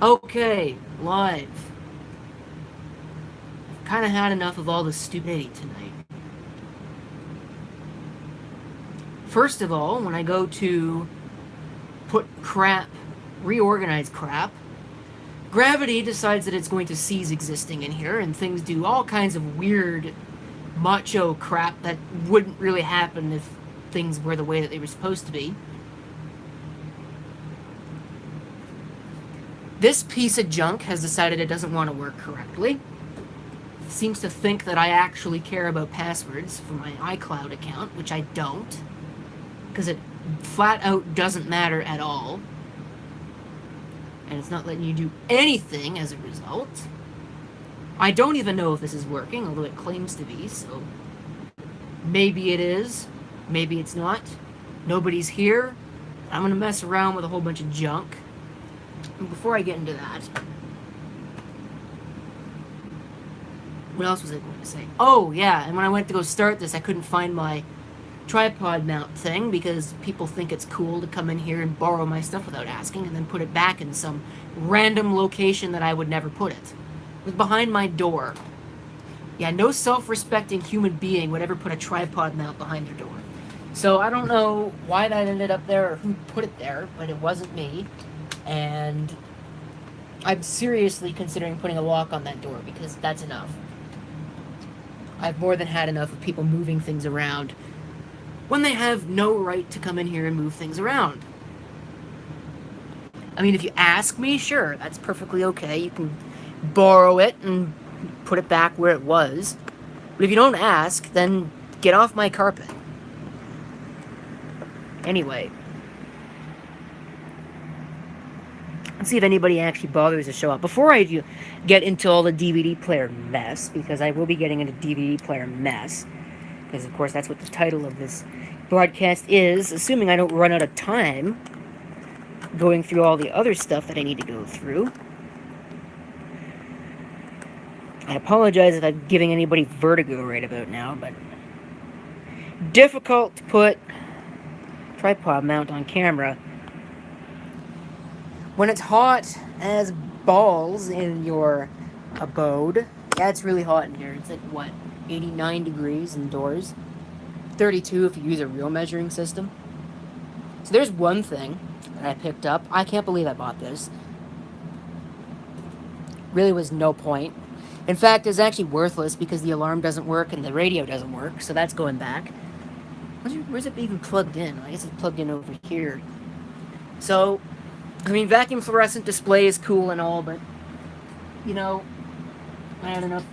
Okay, live. Kind of had enough of all the stupidity tonight. First of all, when I go to put crap, reorganize crap, gravity decides that it's going to cease existing in here, and things do all kinds of weird, macho crap that wouldn't really happen if things were the way that they were supposed to be. This piece of junk has decided it doesn't want to work correctly. It seems to think that I actually care about passwords for my iCloud account, which I don't, because it flat out doesn't matter at all. And it's not letting you do anything as a result. I don't even know if this is working, although it claims to be, so maybe it is, maybe it's not. Nobody's here. I'm gonna mess around with a whole bunch of junk. And before I get into that, what else was I going to say? Oh, yeah, and when I went to go start this, I couldn't find my tripod mount thing because people think it's cool to come in here and borrow my stuff without asking and then put it back in some random location that I would never put it. It was behind my door. Yeah, no self-respecting human being would ever put a tripod mount behind their door. So I don't know why that ended up there or who put it there, but it wasn't me. And I'm seriously considering putting a lock on that door because that's enough. I've more than had enough of people moving things around when they have no right to come in here and move things around. I mean, if you ask me, sure, that's perfectly okay. You can borrow it and put it back where it was. But if you don't ask, then get off my carpet. Anyway, let's see if anybody actually bothers to show up. Before I get into all the DVD player mess, because I will be getting into DVD player mess, because of course that's what the title of this broadcast is, assuming I don't run out of time going through all the other stuff that I need to go through. I apologize if I'm giving anybody vertigo right about now, but difficult to put tripod mount on camera when it's hot as balls in your abode. Yeah, it's really hot in here. It's like, what, 89 degrees indoors? 32 if you use a real measuring system. So there's one thing that I picked up. I can't believe I bought this. Really was no point. In fact, it's actually worthless because the alarm doesn't work and the radio doesn't work, so that's going back. Where's it even plugged in? I guess it's plugged in over here. So, I mean, vacuum fluorescent display is cool and all, but, you know, I had enough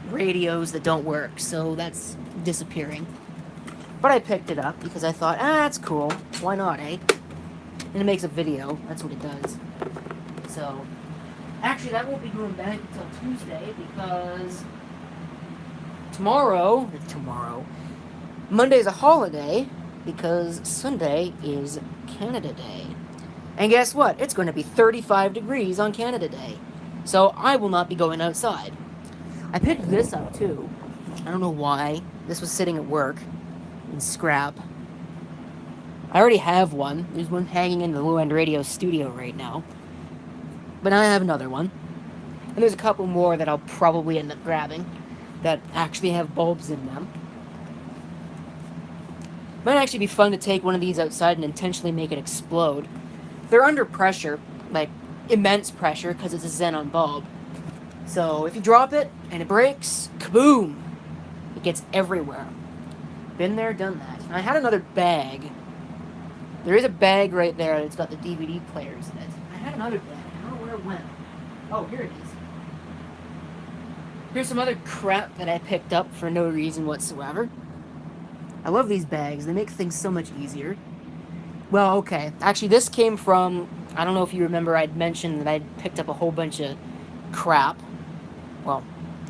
radios that don't work, so that's disappearing. But I picked it up because I thought, that's cool. Why not, eh? And it makes a video. That's what it does. So, actually, that won't be going back until Tuesday because tomorrow, Monday's a holiday because Sunday is Canada Day. And guess what? It's going to be 35 degrees on Canada Day. So I will not be going outside. I picked this up too. I don't know why. This was sitting at work in scrap. I already have one. There's one hanging in the Low End Radio studio right now. But I have another one. And there's a couple more that I'll probably end up grabbing that actually have bulbs in them. Might actually be fun to take one of these outside and intentionally make it explode. They're under pressure, like immense pressure, because it's a xenon bulb. So if you drop it and it breaks, kaboom! It gets everywhere. Been there, done that. And I had another bag. There is a bag right there that's got the DVD players in it. I had another bag. I don't know where it went. Oh, here it is. Here's some other crap that I picked up for no reason whatsoever. I love these bags. They make things so much easier. Well, okay. Actually, this came from... I don't know if you remember I'd mentioned that I'd picked up a whole bunch of crap. Well,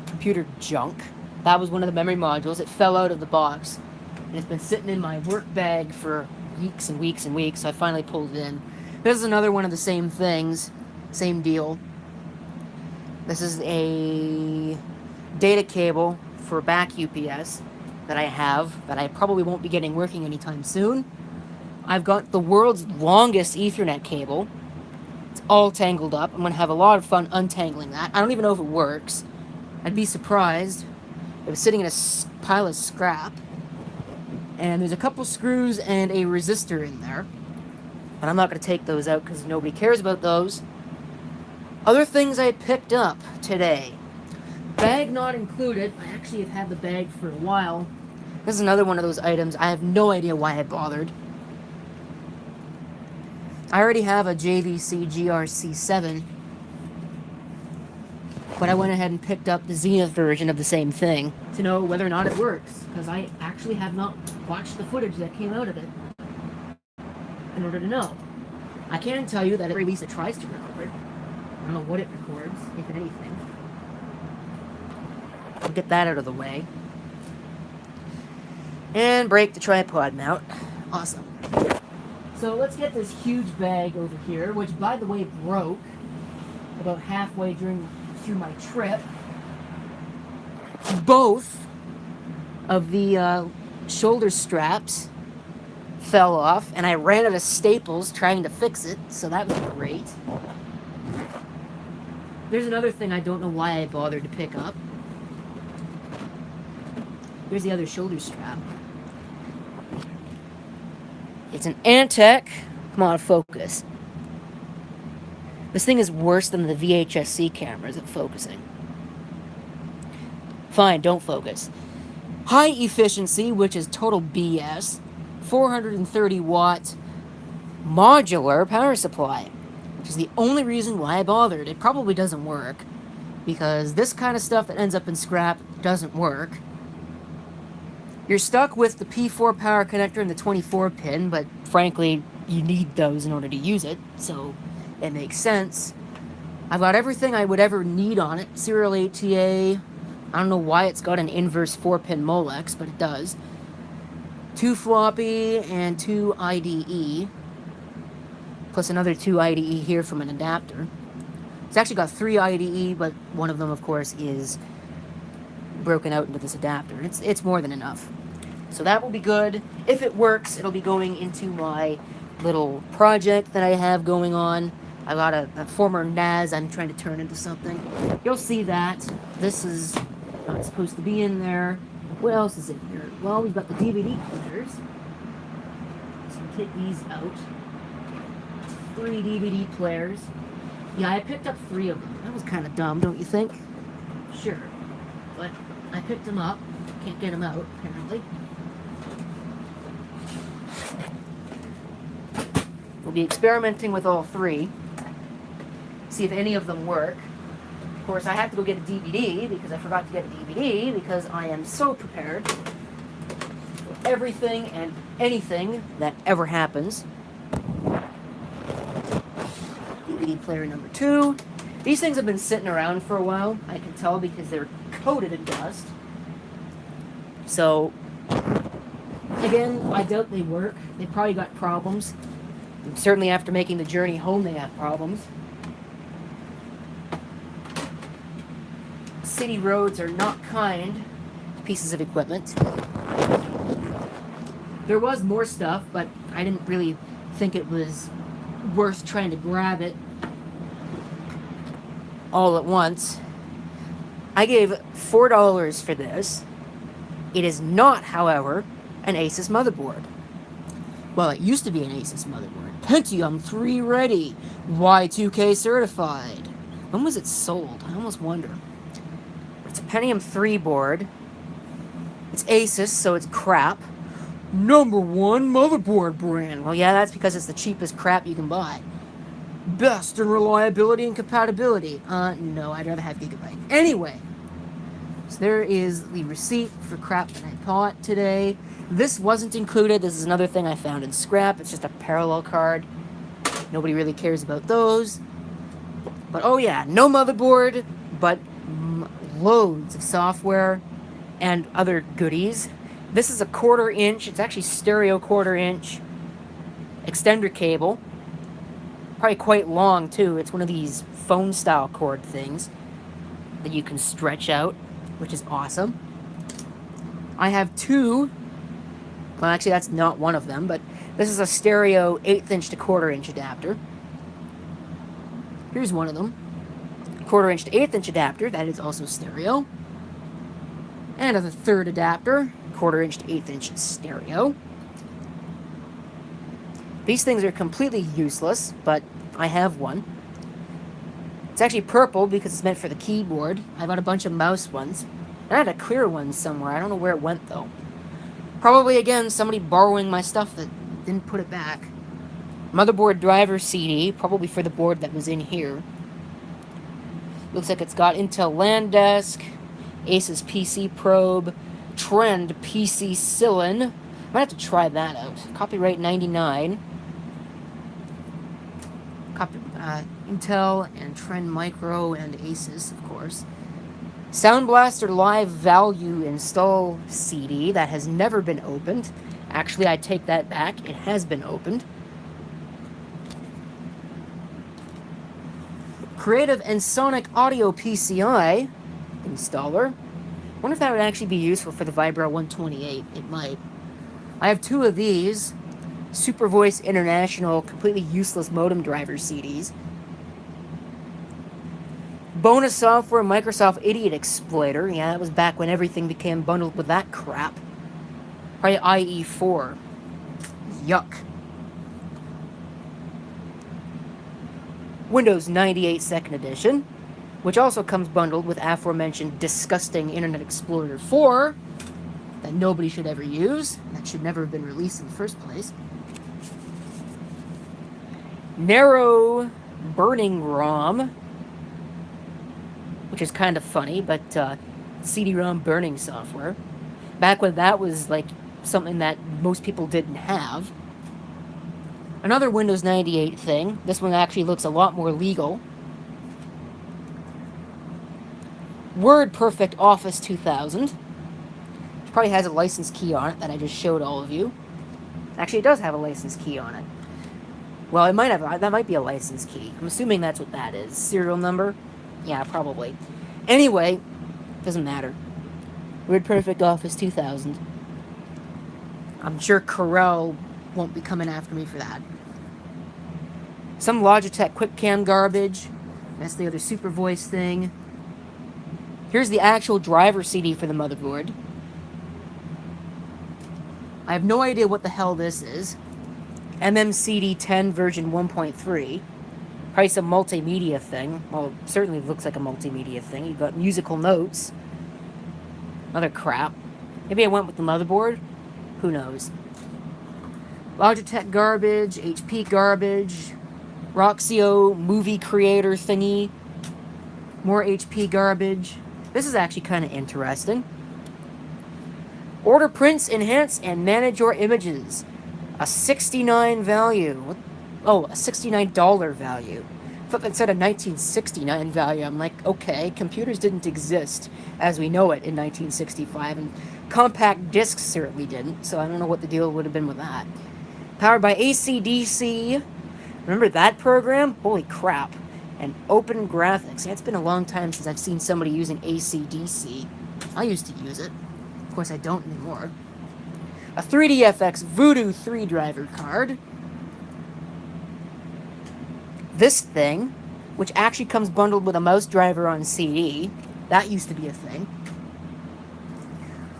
computer junk. That was one of the memory modules. It fell out of the box. And it's been sitting in my work bag for weeks and weeks and weeks, so I finally pulled it in. This is another one of the same things. Same deal. This is a data cable for back UPS that I have, that I probably won't be getting working anytime soon. I've got the world's longest Ethernet cable. It's all tangled up. I'm going to have a lot of fun untangling that. I don't even know if it works. I'd be surprised. It was sitting in a pile of scrap. And there's a couple screws and a resistor in there. But I'm not going to take those out because nobody cares about those. Other things I picked up today. Bag not included. I actually have had the bag for a while. This is another one of those items. I have no idea why I bothered. I already have a JVC GRC7. But I went ahead and picked up the Zenith version of the same thing to know whether or not it works. Because I actually have not watched the footage that came out of it in order to know. I can tell you that at least it tries to record. I don't know what it records, if anything. I'll get that out of the way. And break the tripod mount. Awesome. So let's get this huge bag over here, which by the way broke about halfway through my trip. Both of the shoulder straps fell off, and I ran out of staples trying to fix it, so that was great. There's another thing I don't know why I bothered to pick up. Here's the other shoulder strap. It's an Antec. Come on, focus. This thing is worse than the VHS-C cameras at focusing. Fine, don't focus. High efficiency, which is total BS. 430 watt modular power supply, which is the only reason why I bothered. It probably doesn't work, because this kind of stuff that ends up in scrap doesn't work. You're stuck with the P4 power connector and the 24 pin, but frankly, you need those in order to use it, so it makes sense. I've got everything I would ever need on it. Serial ATA. I don't know why it's got an inverse 4-pin Molex, but it does. 2 floppy and 2 IDE. Plus another 2 IDE here from an adapter. It's actually got 3 IDE, but one of them, of course, is broken out into this adapter. It's more than enough. So that will be good. If it works, it'll be going into my little project that I have going on. I got a former NAS I'm trying to turn into something. You'll see that. This is not supposed to be in there. What else is in here? Well, we've got the DVD players. So we take these out. 3 DVD players. Yeah, I picked up 3 of them. That was kind of dumb, don't you think? Sure. But I picked them up. Can't get them out, apparently. We'll be experimenting with all 3. See if any of them work. Of course, I have to go get a DVD because I forgot to get a DVD because I am so prepared for everything and anything that ever happens. DVD player number 2. These things have been sitting around for a while. I can tell because they're coated in dust. So, again, I doubt they work. They probably got problems. And certainly after making the journey home, they have problems. City roads are not kind pieces of equipment. There was more stuff, but I didn't really think it was worth trying to grab it all at once. I gave $4 for this. It is not, however, an Asus motherboard. Well, it used to be an Asus motherboard. Pentium 3 ready, Y2K certified. When was it sold? I almost wonder. It's a Pentium 3 board. It's Asus, so it's crap. #1 motherboard brand. Well, yeah, that's because it's the cheapest crap you can buy. Best in reliability and compatibility. No, I'd rather have Gigabyte. Anyway, so there is the receipt for crap that I bought today. This wasn't included. This is another thing I found in scrap. It's just a parallel card. Nobody really cares about those. But oh yeah, no motherboard, but loads of software and other goodies. This is a 1/4 inch. It's actually stereo 1/4 inch extender cable. Probably quite long too. It's one of these phone style cord things that you can stretch out, which is awesome. I have 2. Well, actually, that's not one of them, but this is a stereo 1/8 inch to 1/4 inch adapter. Here's one of them. 1/4 inch to 1/8 inch adapter, that is also stereo. And a third adapter, 1/4 inch to 1/8 inch stereo. These things are completely useless, but I have one. It's actually purple because it's meant for the keyboard. I got a bunch of mouse ones. I had a clear one somewhere. I don't know where it went, though. Probably, again, somebody borrowing my stuff that didn't put it back. Motherboard driver CD, probably for the board that was in here. Looks like it's got Intel LAN desk, Asus PC probe, Trend PC Cillin. I might have to try that out. Copyright 99. Intel and Trend Micro and Asus, of course. Sound Blaster Live Value Install CD. That has never been opened. Actually, I take that back. It has been opened. Creative and Sonic Audio PCI installer. Wonder if that would actually be useful for the Vibro 128. It might. I have two of these. Super Voice International, completely useless modem driver CDs. Bonus software, Microsoft Idiot Exploiter. Yeah, that was back when everything became bundled with that crap. Probably IE4. Yuck. Windows 98 2nd Edition, which also comes bundled with aforementioned disgusting Internet Explorer 4 that nobody should ever use. That should never have been released in the first place. Narrow Burning ROM, which is kind of funny, but CD-ROM burning software. Back when that was like something that most people didn't have. Another Windows 98 thing. This one actually looks a lot more legal. WordPerfect Office 2000. Which probably has a license key on it that I just showed all of you. Actually, it does have a license key on it. Well, it might have. That might be a license key. I'm assuming that's what that is. Serial number? Yeah, probably. Anyway, doesn't matter. WordPerfect Office 2000. I'm sure Corel won't be coming after me for that. Some Logitech QuickCam garbage. That's the other Super Voice thing. Here's the actual driver CD for the motherboard. I have no idea what the hell this is. MMCD10 version 1.3. Probably some multimedia thing. Well, it certainly looks like a multimedia thing. You've got musical notes. Other crap. Maybe I went with the motherboard? Who knows? Logitech garbage, HP garbage, Roxio movie creator thingy, more HP garbage. This is actually kind of interesting. Order prints, enhance, and manage your images. A $69 value. Oh, a $69 value. I thought that said a $1969 value. I'm like, okay, computers didn't exist as we know it in 1965, and compact discs certainly didn't, so I don't know what the deal would have been with that. Powered by AC/DC. Remember that program? Holy crap. And Open Graphics. Yeah, it's been a long time since I've seen somebody using AC/DC. I used to use it. Of course, I don't anymore. A 3DFX Voodoo 3 driver card. This thing, which actually comes bundled with a mouse driver on CD. That used to be a thing.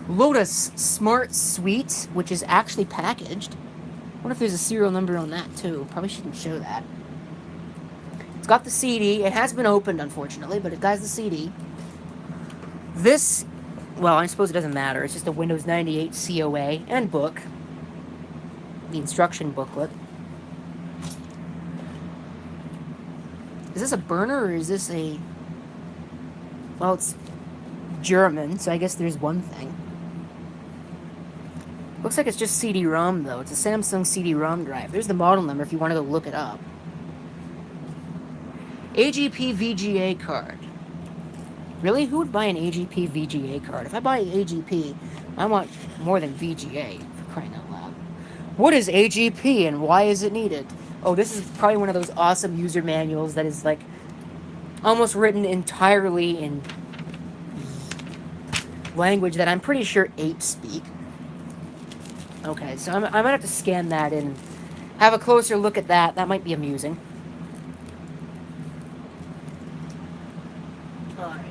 Lotus Smart Suite, which is actually packaged. I wonder if there's a serial number on that, too. Probably shouldn't show that. It's got the CD. It has been opened, unfortunately, but it has the CD. This, well, I suppose it doesn't matter. It's just a Windows 98 COA and book. The instruction booklet. Is this a burner, or is this a... Well, it's German, so I guess there's one thing. Looks like it's just CD-ROM, though. It's a Samsung CD-ROM drive. There's the model number if you want to go look it up. AGP VGA card. Really? Who would buy an AGP VGA card? If I buy AGP, I want more than VGA, for crying out loud. What is AGP and why is it needed? Oh, this is probably one of those awesome user manuals that is, like, almost written entirely in language that I'm pretty sure apes speak. Okay, so I might have to scan that and have a closer look at that. That might be amusing. Alright.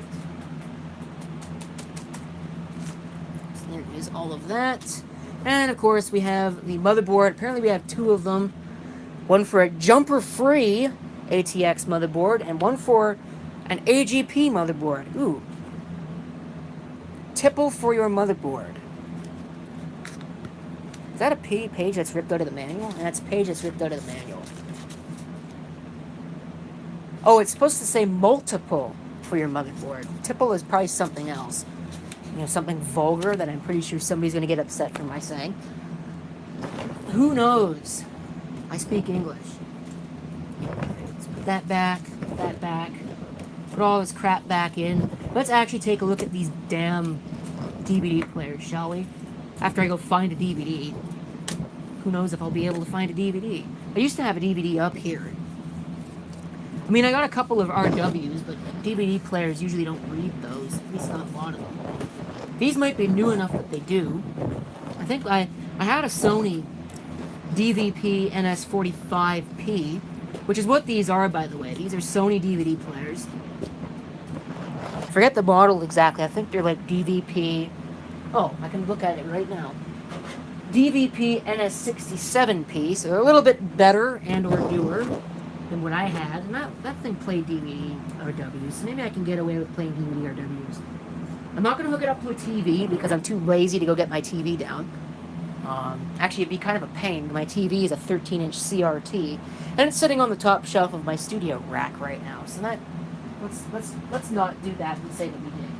So there is all of that. And of course we have the motherboard. Apparently we have two of them. One for a jumper-free ATX motherboard, and one for an AGP motherboard. Ooh. Tipple for your motherboard. Is that a page that's ripped out of the manual? And that's a page that's ripped out of the manual. Oh, it's supposed to say multiple for your motherboard. Tipple is probably something else. You know, something vulgar that I'm pretty sure somebody's going to get upset for my saying. Who knows? I speak English. Let's put that back, put all this crap back in. Let's actually take a look at these damn DVD players, shall we? After I go find a DVD. Who knows if I'll be able to find a DVD. I used to have a DVD up here. I mean, I got a couple of RWs, but DVD players usually don't read those. At least not a lot of them. These might be new enough that they do. I think I had a Sony DVP NS45P, which is what these are, by the way. These are Sony DVD players. I forget the model exactly. I think they're like DVP... Oh, I can look at it right now. DVP NS67P, so they're a little bit better and or newer than what I had. And that thing played DVD RWs, so maybe I can get away with playing DVD RWs. I'm not going to hook it up to a TV because I'm too lazy to go get my TV down. Actually, it'd be kind of a pain. My TV is a 13-inch CRT, and it's sitting on the top shelf of my studio rack right now. So that let's not do that and say that we did.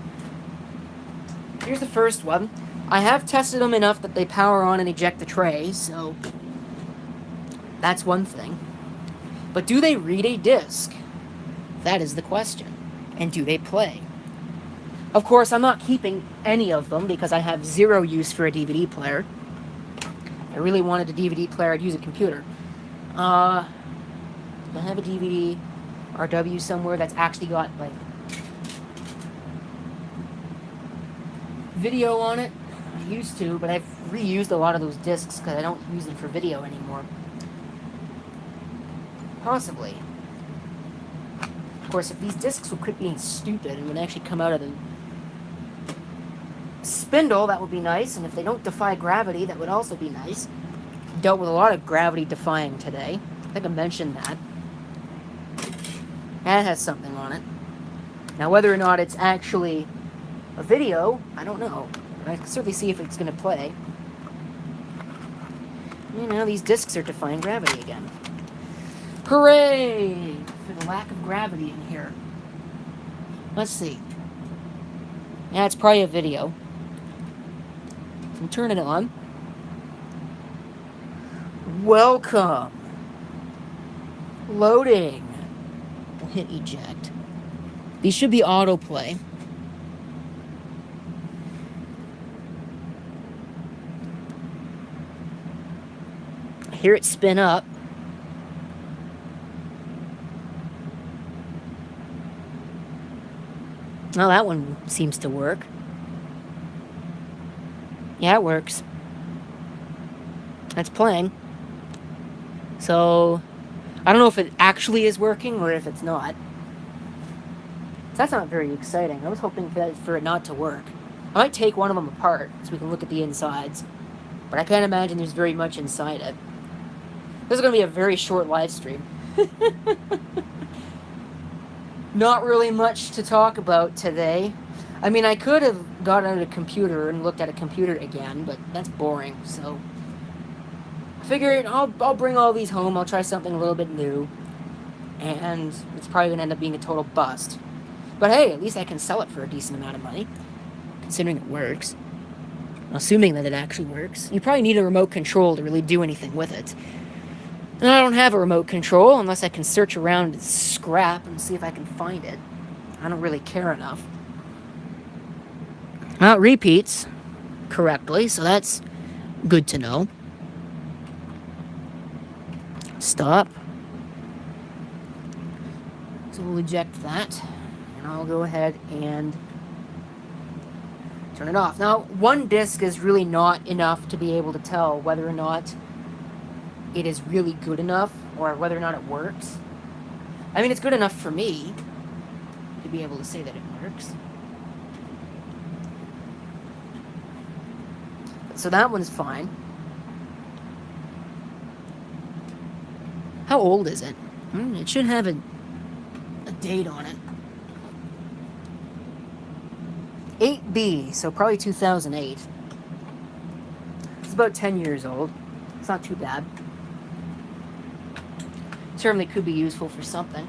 Here's the first one. I have tested them enough that they power on and eject the tray, so that's one thing. But do they read a disc? That is the question. And do they play? Of course, I'm not keeping any of them because I have zero use for a DVD player. I really wanted a DVD player, I'd use a computer. Do I have a DVD RW somewhere that's actually got, like, video on it? I used to, but I've reused a lot of those discs because I don't use them for video anymore. Possibly. Of course, if these discs would quit being stupid and would actually come out of the spindle, that would be nice, and if they don't defy gravity, that would also be nice. Dealt with a lot of gravity defying today. I think I mentioned that. And it has something on it. Now, whether or not it's actually a video, I don't know. I can certainly see if it's going to play. You know, these discs are defying gravity again. Hooray! For the lack of gravity in here. Let's see. Yeah, it's probably a video. So turn it on. Welcome. Loading. We'll hit eject. These should be autoplay. I hear it spin up. Oh, that one seems to work. Yeah, it works. It's playing. So, I don't know if it actually is working or if it's not. So that's not very exciting. I was hoping for it not to work. I might take one of them apart so we can look at the insides. But I can't imagine there's very much inside it. This is going to be a very short live stream. Not really much to talk about today. I mean, I could have got out a computer and looked at a computer again, but that's boring, so I figured I'll bring all these home, I'll try something a little bit new, and it's probably going to end up being a total bust. But hey, at least I can sell it for a decent amount of money, considering it works. Assuming that it actually works. You probably need a remote control to really do anything with it. And I don't have a remote control unless I can search around and scrap and see if I can find it. I don't really care enough. Well, it repeats correctly, so that's good to know. Stop. So we'll eject that, and I'll go ahead and turn it off. Now, one disc is really not enough to be able to tell whether or not it is really good enough or whether or not it works. I mean, it's good enough for me. to be able to say that it works. So that one's fine. How old is it? It should have a date on it. 8B, so probably 2008. It's about 10 years old. It's not too bad. Certainly could be useful for something.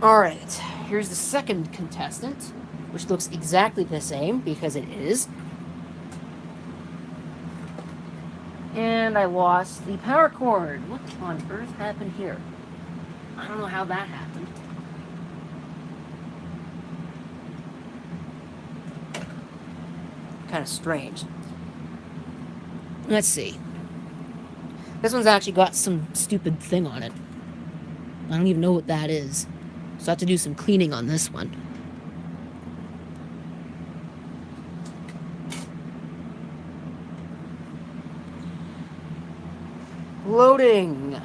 Alright, here's the second contestant, which looks exactly the same, because it is. And I lost the power cord. What on earth happened here? I don't know how that happened. Kind of strange. Let's see. This one's actually got some stupid thing on it. I don't even know what that is. So I have to do some cleaning on this one. Loading.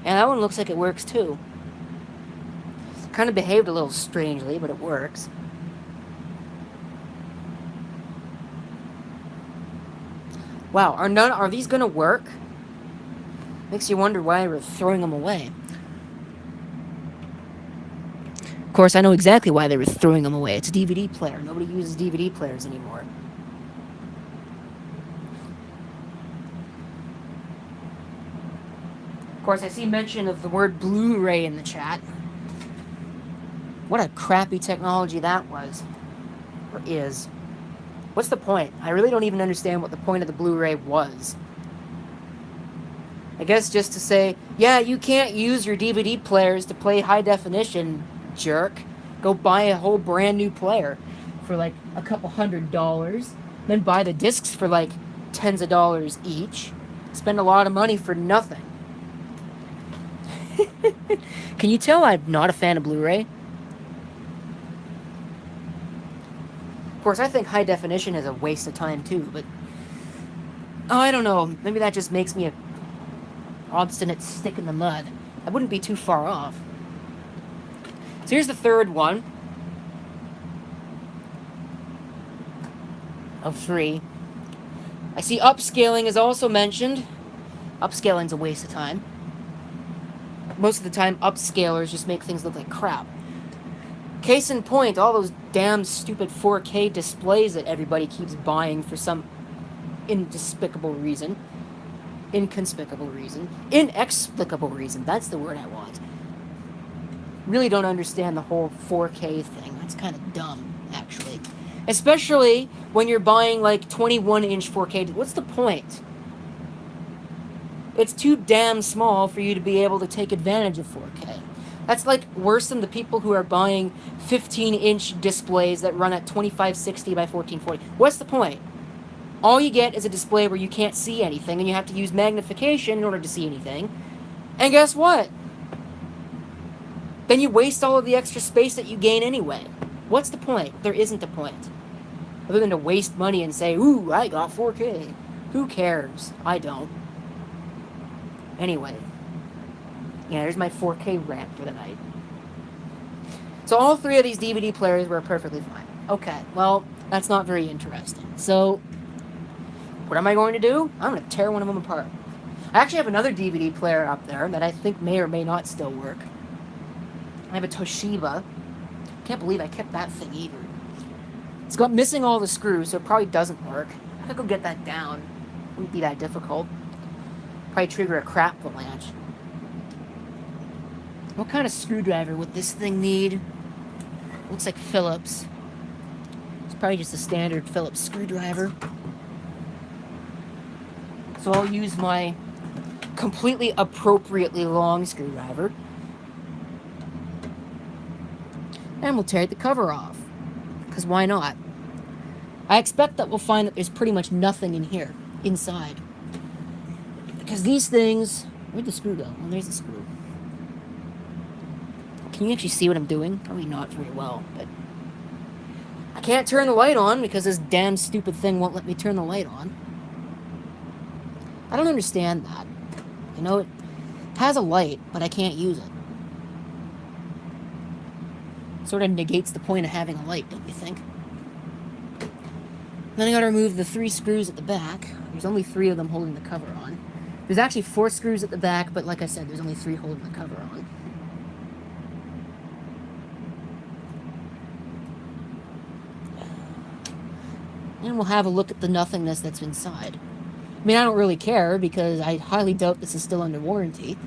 And that one looks like it works too. Kind of behaved a little strangely, but it works. Wow, are these gonna work? Makes you wonder why we're throwing them away. Of course, I know exactly why they were throwing them away. It's a DVD player. Nobody uses DVD players anymore. Of course, I see mention of the word Blu-ray in the chat. What a crappy technology that was. Or is. What's the point? I really don't even understand what the point of the Blu-ray was. I guess just to say, yeah, you can't use your DVD players to play high definition, jerk. Go buy a whole brand new player for like a couple $100. Then buy the discs for like tens of dollars each. Spend a lot of money for nothing. Can you tell I'm not a fan of Blu-ray? Of course, I think high definition is a waste of time too, but I don't know. Maybe that just makes me a obstinate stick in the mud. I wouldn't be too far off. So here's the third one of 3. I see upscaling is also mentioned. Upscaling's a waste of time. Most of the time, upscalers just make things look like crap. Case in point, all those damn stupid 4K displays that everybody keeps buying for some inexplicable reason. Inexplicable reason. That's the word I want. Really don't understand the whole 4K thing. That's kind of dumb, actually. Especially when you're buying like 21-inch 4K. What's the point? It's too damn small for you to be able to take advantage of 4K. That's like worse than the people who are buying 15-inch displays that run at 2560 by 1440. What's the point? All you get is a display where you can't see anything and you have to use magnification in order to see anything. And guess what? Then you waste all of the extra space that you gain anyway. What's the point? There isn't a point. Other than to waste money and say, ooh, I got 4K. Who cares? I don't. Anyway. Yeah, there's my 4K rant for the night. So all 3 of these DVD players were perfectly fine. Okay, well, that's not very interesting. So, what am I going to do? I'm going to tear one of them apart. I actually have another DVD player up there that I think may or may not still work. I have a Toshiba. Can't believe I kept that thing either. It's got missing all the screws, so it probably doesn't work. I could go get that down. Wouldn't be that difficult. Probably trigger a crap avalanche. What kind of screwdriver would this thing need? Looks like Phillips. It's probably just a standard Phillips screwdriver. So I'll use my completely appropriately long screwdriver. And we'll tear the cover off. Because why not? I expect that we'll find that there's pretty much nothing in here, inside. Because these things... Where'd the screw go? Oh, there's the screw. Can you actually see what I'm doing? Probably not very well, but I can't turn the light on because this damn stupid thing won't let me turn the light on. I don't understand that. You know, it has a light, but I can't use it. It sort of negates the point of having a light, don't you think? Then I gotta remove the 3 screws at the back. There's only 3 of them holding the cover on. There's actually 4 screws at the back, but like I said, there's only 3 holding the cover on. And we'll have a look at the nothingness that's inside. I mean, I don't really care, because I highly doubt this is still under warranty.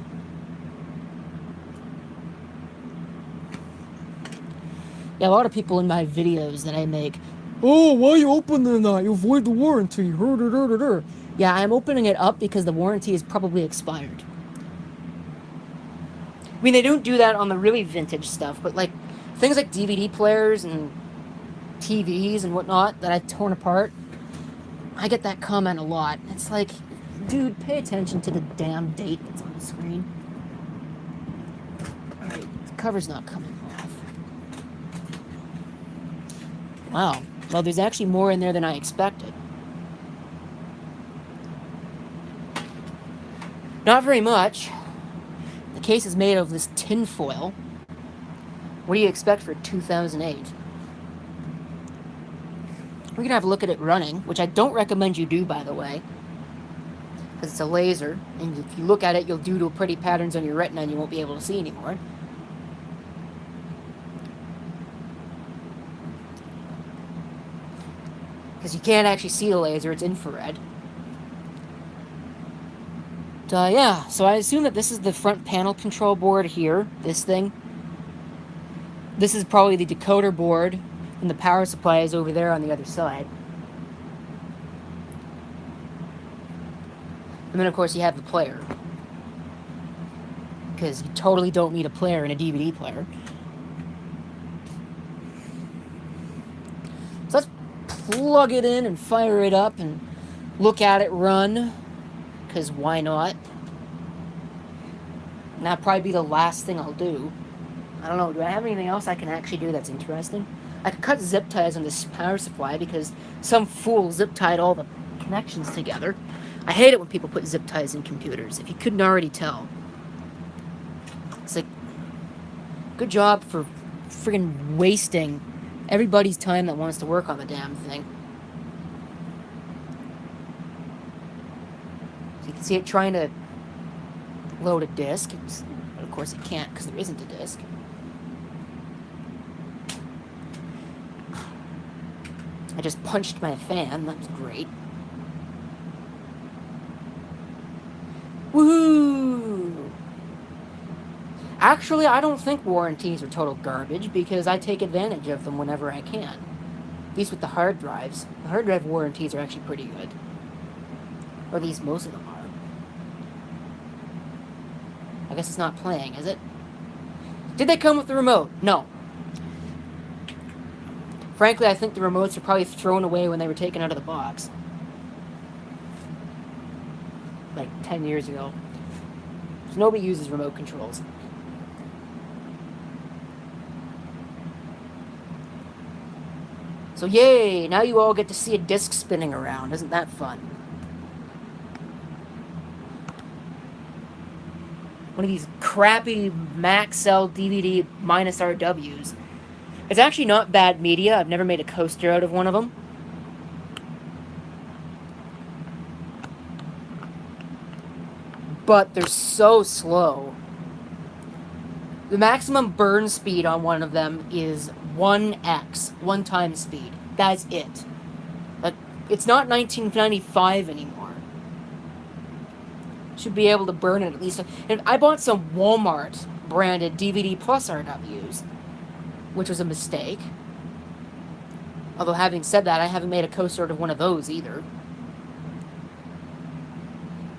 Yeah, a lot of people in my videos that I make, oh, why are you opening that? You avoid the warranty. Yeah, I'm opening it up because the warranty is probably expired. I mean, they don't do that on the really vintage stuff, but like things like DVD players and TVs and whatnot that I've torn apart, I get that comment a lot. It's like, dude, pay attention to the damn date that's on the screen. Alright, the cover's not coming off. Wow. Well, there's actually more in there than I expected. Not very much. The case is made of this tin foil. What do you expect for 2008? We're going to have a look at it running, which I don't recommend you do, by the way, because it's a laser, and if you look at it, you'll doodle pretty patterns on your retina and you won't be able to see anymore. Because you can't actually see the laser, it's infrared. Yeah, so I assume that this is the front panel control board here, this thing. This is probably the decoder board, and the power supply is over there on the other side. And then, of course, you have the player. Because you totally don't need a player in a DVD player. So let's plug it in and fire it up and look at it run. Because why not? And that'll probably be the last thing I'll do. I don't know, do I have anything else I can actually do that's interesting? I could cut zip ties on this power supply because some fool zip tied all the connections together. I hate it when people put zip ties in computers, if you couldn't already tell. It's like, good job for friggin' wasting everybody's time that wants to work on the damn thing. So you can see it trying to load a disc. But of course it can't because there isn't a disc. I just punched my fan, that's great. Woohoo! Actually, I don't think warranties are total garbage because I take advantage of them whenever I can. At least with the hard drives. The hard drive warranties are actually pretty good. Or at least most of them are. I guess it's not playing, is it? Did they come with the remote? No. Frankly, I think the remotes are probably thrown away when they were taken out of the box. Like 10 years ago. So nobody uses remote controls. So yay, now you all get to see a disc spinning around. Isn't that fun? One of these crappy Maxell DVD minus RWs. It's actually not bad media. I've never made a coaster out of one of them. But they're so slow. The maximum burn speed on one of them is 1x, 1 time speed. That's it. Like, it's not 1995 anymore. Should be able to burn it at least. And I bought some Walmart branded DVD plus RWs, which was a mistake. Although having said that, I haven't made a coaster out of one of those either.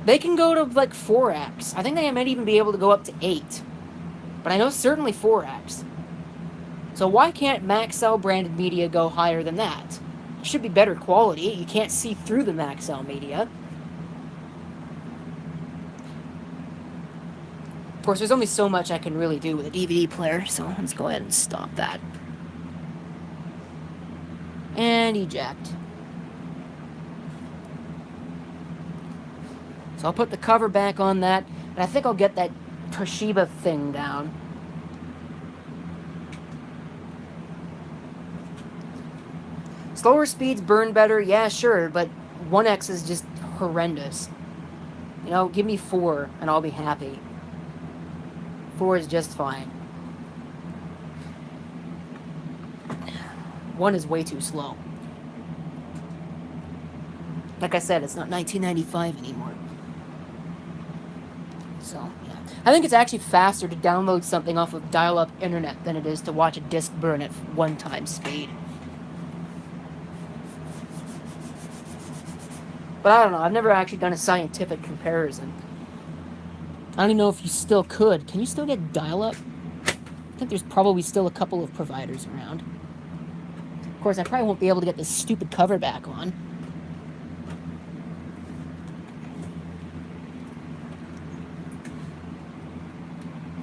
They can go to like 4x. I think they might even be able to go up to 8. But I know certainly 4x. So why can't Maxell branded media go higher than that? It should be better quality. You can't see through the Maxell media. course, there's only so much I can really do with a DVD player, so let's go ahead and stop that. And eject. So I'll put the cover back on that, and I think I'll get that Toshiba thing down. Slower speeds burn better, yeah, sure, but 1X is just horrendous. You know, give me 4, and I'll be happy. 4 is just fine. 1 is way too slow. Like I said, it's not 1995 anymore. So, yeah. I think it's actually faster to download something off of dial-up internet than it is to watch a disc burn at 1 times speed. But I don't know, I've never actually done a scientific comparison. I don't even know if you still could. Can you still get dial-up? I think there's probably still a couple of providers around. Of course, I probably won't be able to get this stupid cover back on.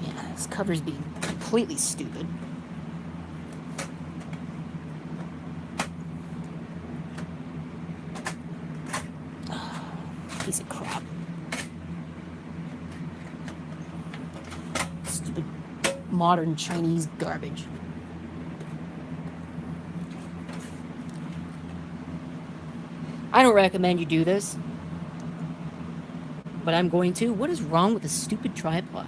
Yeah, this cover's being completely stupid. Piece of crap. Stupid modern Chinese garbage. I don't recommend you do this, but I'm going to. What is wrong with this stupid tripod?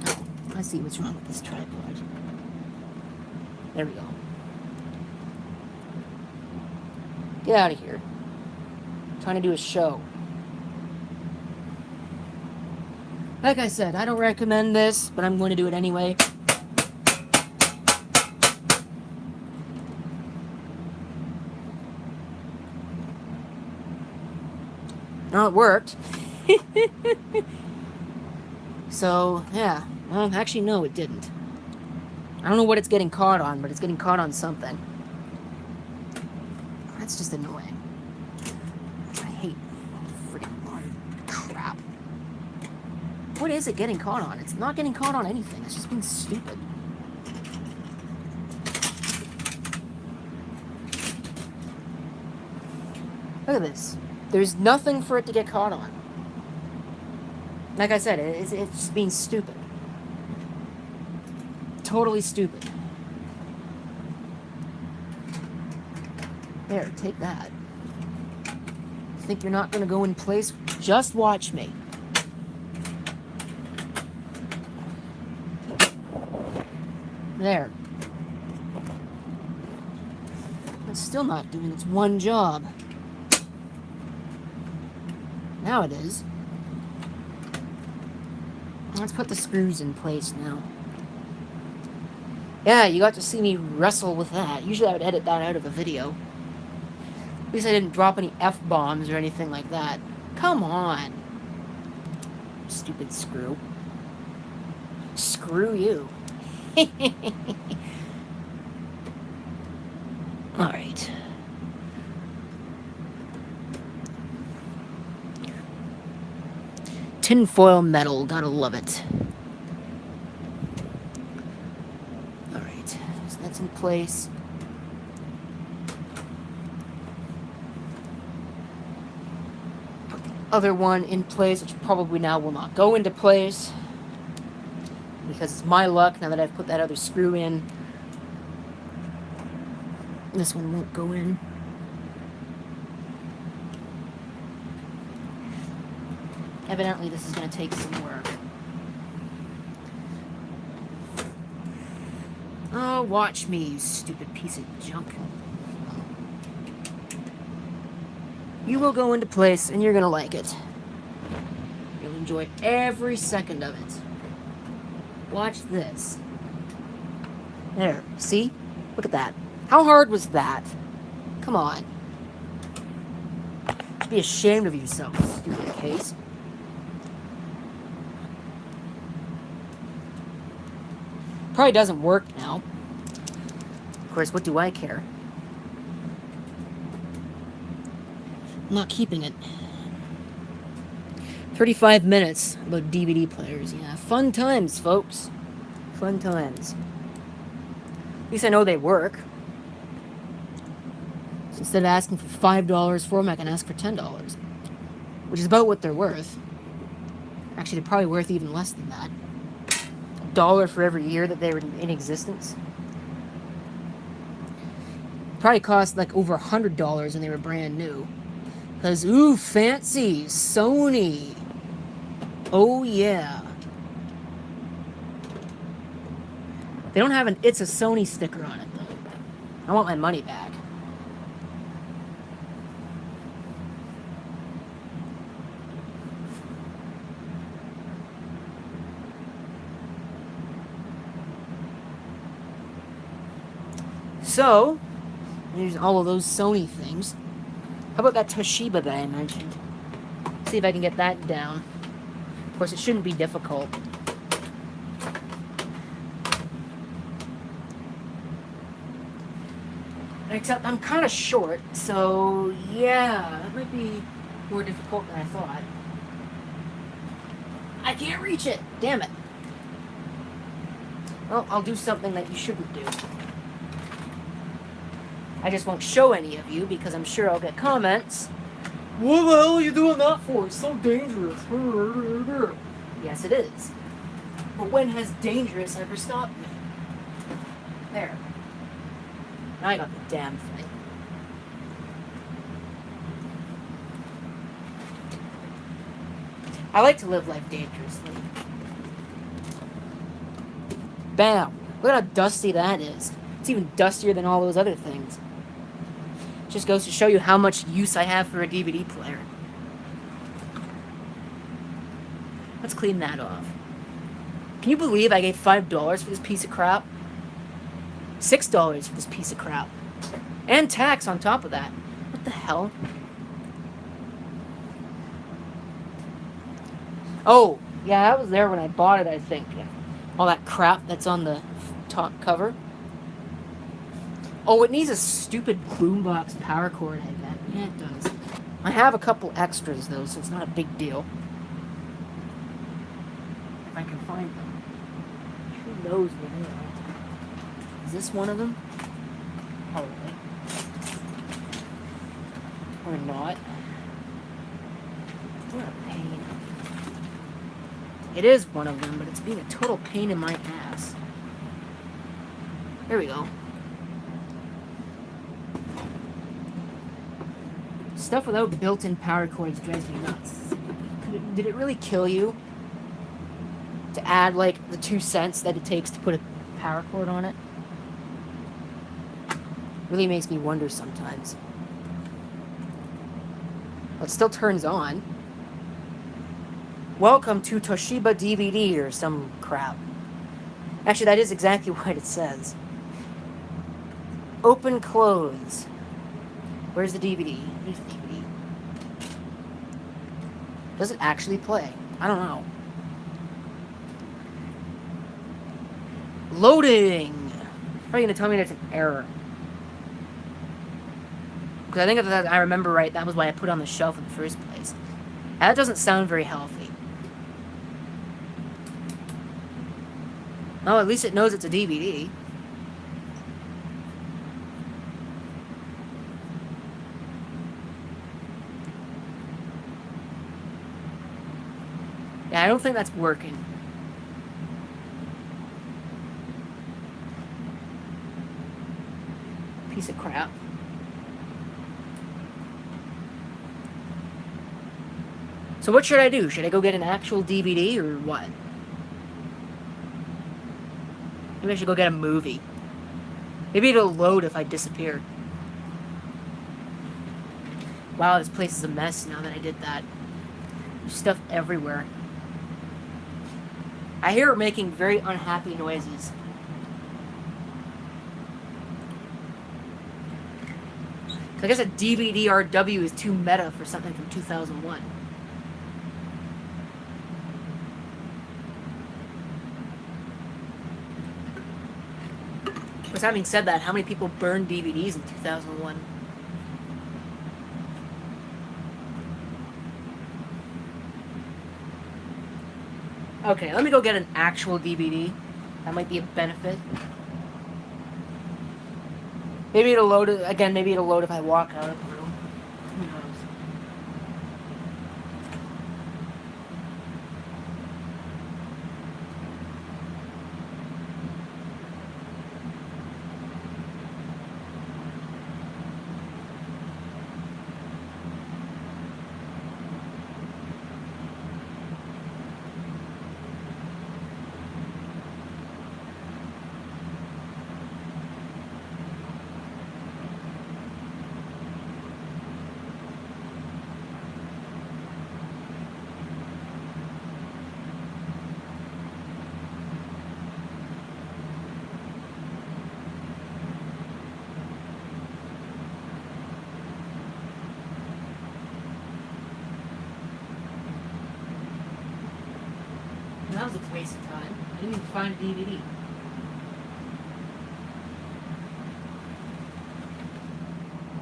Oh, I see what's wrong with this tripod. There we go. Get out of here. I'm trying to do a show. Like I said, I don't recommend this, but I'm going to do it anyway. No, it worked. So, yeah. Well, actually, no, it didn't. I don't know what it's getting caught on, but it's getting caught on something. That's just annoying. I hate freaking modern crap. What is it getting caught on? It's not getting caught on anything. It's just being stupid. Look at this. There's nothing for it to get caught on. Like I said, it's just being stupid. Totally stupid. There, take that. Think you're not going to go in place? Just watch me. There. It's still not doing its one job. Now it is. Let's put the screws in place now. Yeah, you got to see me wrestle with that. Usually I would edit that out of a video. At least I didn't drop any F-bombs or anything like that. Come on. Stupid screw. Screw you. Alright. Tinfoil metal, gotta love it. Alright, so that's in place. Put the other one in place, which probably now will not go into place. Because it's my luck, now that I've put that other screw in, this one won't go in. Evidently, this is going to take some work. Oh, watch me, you stupid piece of junk. You will go into place, and you're going to like it. You'll enjoy every second of it. Watch this. There, see? Look at that. How hard was that? Come on. Be ashamed of yourself, stupid case. Probably doesn't work now. Of course, what do I care? I'm not keeping it. 35 minutes about DVD players. Yeah, fun times, folks. Fun times. At least I know they work. So instead of asking for $5 for them, I can ask for $10, which is about what they're worth. Actually, they're probably worth even less than that. $1 for every year that they were in existence. Probably cost like over $100 when they were brand new. Because, ooh, fancy, Sony. Oh, yeah. They don't have an It's a Sony sticker on it, though. I want my money back. So, there's all of those Sony things. How about that Toshiba that I mentioned? See if I can get that down. Of course, it shouldn't be difficult. Except I'm kind of short, so yeah, that might be more difficult than I thought. I can't reach it! Damn it. Well, I'll do something that you shouldn't do. I just won't show any of you because I'm sure I'll get comments. What the hell are you doing that for? It's so dangerous. Yes, it is. But when has dangerous ever stopped me? There. Now I got the damn thing. I like to live life dangerously. Bam! Look at how dusty that is. It's even dustier than all those other things. Just goes to show you how much use I have for a DVD player. Let's clean that off. Can you believe I gave $5 for this piece of crap? $6 for this piece of crap. And tax on top of that. What the hell? Oh, yeah, that was there when I bought it, I think. All that crap that's on the top cover. Oh, it needs a stupid boombox power cord, I bet. Yeah, it does. I have a couple extras, though, so it's not a big deal. If I can find them. Who knows where they are? Is this one of them? Probably. Or not. What a pain. It is one of them, but it's being a total pain in my ass. There we go. Stuff without built-in power cords drives me nuts. Did it really kill you to add, like, the 2 cents that it takes to put a power cord on it? Really makes me wonder sometimes. Well, it still turns on. Welcome to Toshiba DVD or some crap. Actually, that is exactly what it says. Open, close. Where's the DVD? Here's the DVD. Does it actually play? I don't know. Loading! How are you going to tell me that's an error? Because I think if I remember right, that was why I put it on the shelf in the first place. That doesn't sound very healthy. Oh, at least it knows it's a DVD. Yeah, I don't think that's working. Piece of crap. So what should I do? Should I go get an actual DVD or what? Maybe I should go get a movie. Maybe it'll load if I disappear. Wow, this place is a mess now that I did that. There's stuff everywhere. I hear it making very unhappy noises. So I guess a DVD-RW is too meta for something from 2001. But having said that, how many people burned DVDs in 2001? Okay, let me go get an actual DVD. That might be a benefit. Maybe it'll load it again. Maybe it'll load if I walk out of the room. Who knows? That was a waste of time. I didn't even find a DVD.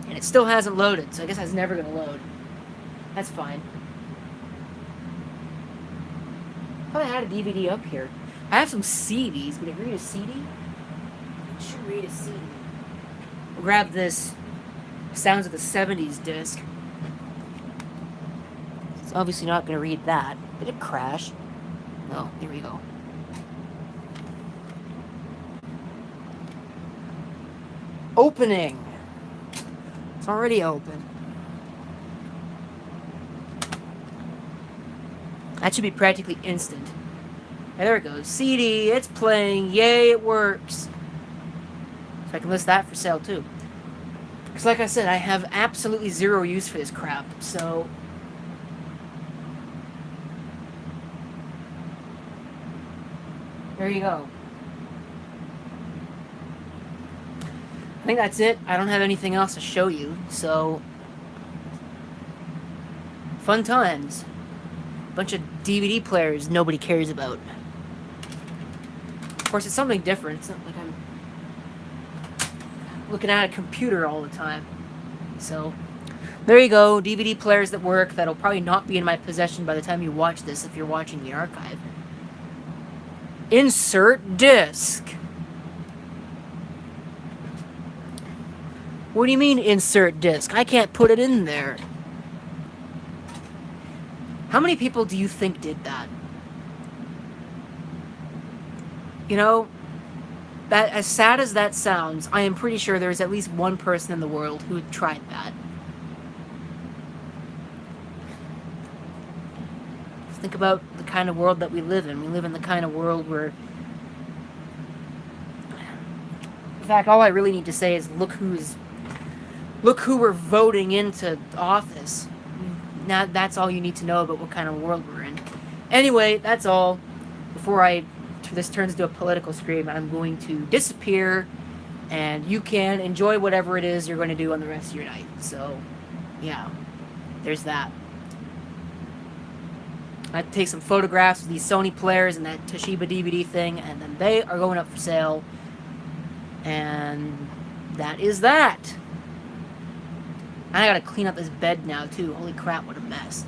And it still hasn't loaded, so I guess that's never going to load. That's fine. I thought I had a DVD up here. I have some CDs. Would it read a CD? It should read a CD. I'll grab this Sounds of the 70s disc. It's obviously not going to read that. Did it crash? Oh, here we go. Opening. It's already open. That should be practically instant. Hey, there it goes. CD, it's playing. Yay, it works. So I can list that for sale too. Because like I said, I have absolutely zero use for this crap. So there you go. I think that's it. I don't have anything else to show you. So fun times. Bunch of DVD players nobody cares about. Of course, it's something different. It's not like I'm looking at a computer all the time. So, there you go. DVD players that work. That'll probably not be in my possession by the time you watch this if you're watching the archive. Insert disc. What do you mean, insert disc? I can't put it in there. How many people do you think did that? You know, that as sad as that sounds, I am pretty sure there's at least one person in the world who tried that. Think about the kind of world that we live in. We live in the kind of world where... In fact, all I really need to say is look who we're voting into office. Now that's all you need to know about what kind of world we're in. Anyway, that's all. Before this turns into a political scream, I'm going to disappear, and you can enjoy whatever it is you're going to do on the rest of your night. So, yeah, there's that. I have to take some photographs of these Sony players and that Toshiba DVD thing, and then they are going up for sale. And that is that. And I gotta clean up this bed now, too. Holy crap, what a mess.